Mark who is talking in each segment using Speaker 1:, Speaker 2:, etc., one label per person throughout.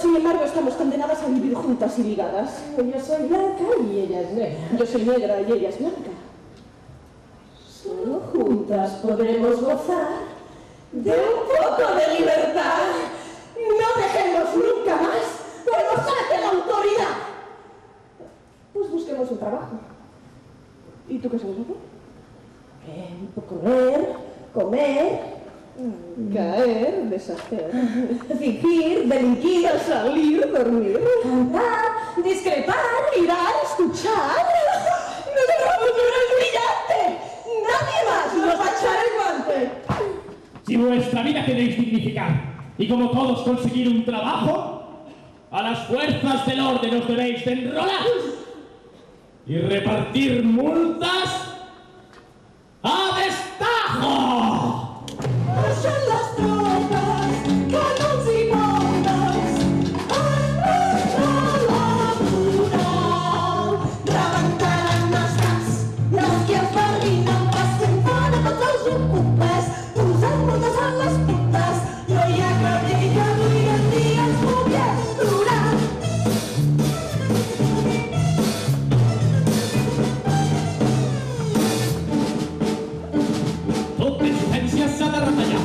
Speaker 1: Sin embargo, estamos condenadas a vivir juntas y ligadas. Yo soy blanca y ella es negra. Yo soy negra y ella es blanca. Solo juntas podremos gozar de un poco de libertad. No dejemos nunca más que nos saque la autoridad. Pues busquemos un trabajo. ¿Y tú qué sabes hacer? Correr, comer, caer, deshacer, fingir, delinquir, salir, dormir, cantar, discrepar, mirar, escuchar. ¡Nuestro futuro es brillante! ¡Nadie más nos va a echar el guante!
Speaker 2: Si vuestra vida queréis dignificar y como todos conseguir un trabajo, a las fuerzas del orden os debéis de enrolar y repartir multas a destajo.
Speaker 1: Son las tropas, canons i bombes, rebentaran els caps dels que els barrinen, passem fora tots els ocupes, posant multes a les putes. No hi ha cap llei que avui en dia ens pugui aturar.
Speaker 2: Tot existència s'ha de retallar.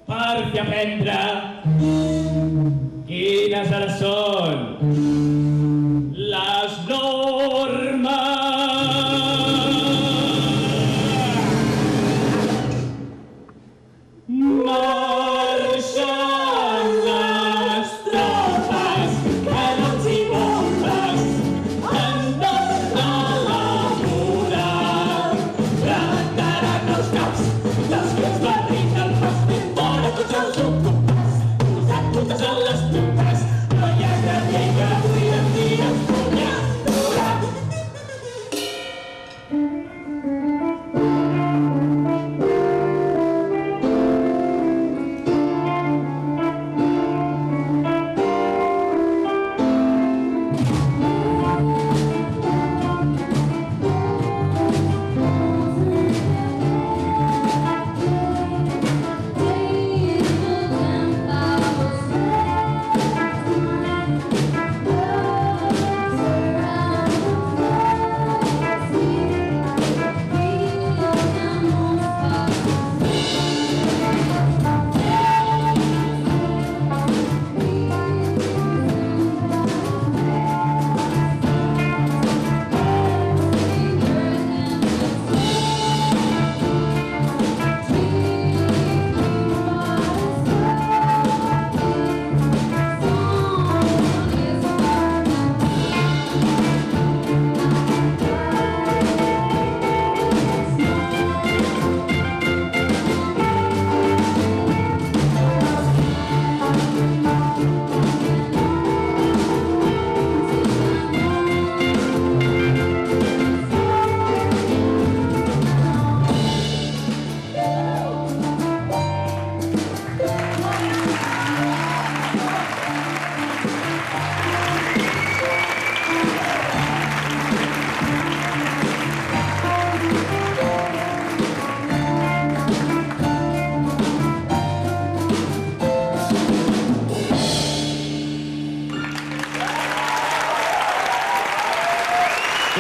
Speaker 2: Per fer aprendre quines ara són les normes. Marxen les tropes, canons i bombes, en nom de la moral. Rebentaran els caps dels que ens barrinen, passem fora tots els ocupes, posant multes a les putes. No hi ha cap llei que avui en dia ens pugui aturar.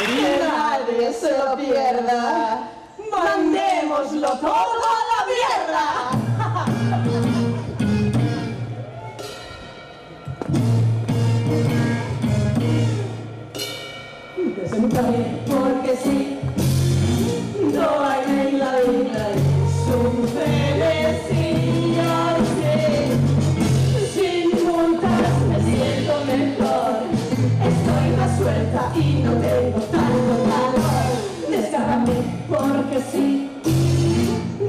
Speaker 1: Nadie se lo pierda. Mandémoslo todo a la mierda. Desentraré porque sí. No hay ley, la vida es un frenecillo, sí. Sin multas me siento mejor. Estoy más suelta y no tengo tanto calor. Descárgame porque sí.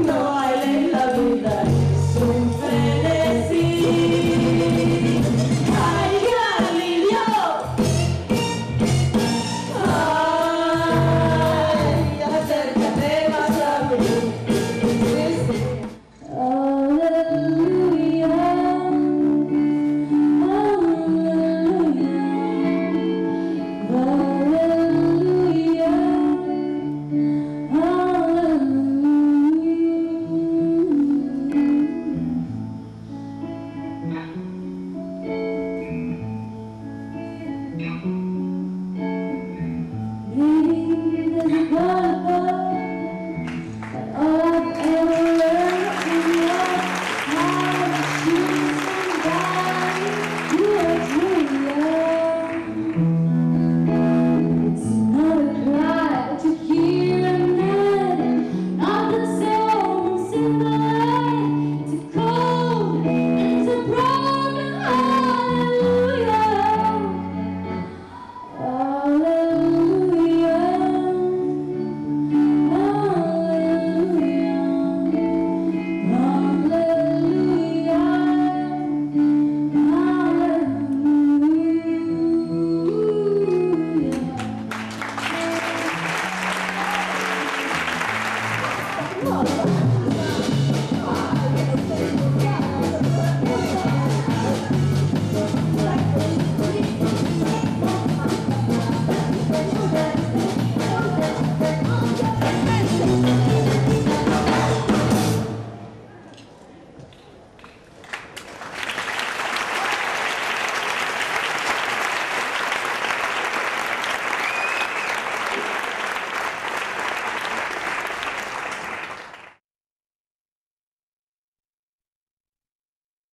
Speaker 1: No hay ley, la vida es un frenesí. ¡Ay, alivio! ¡Ay, acércate más a mí! Sí, sí.
Speaker 2: Thank you.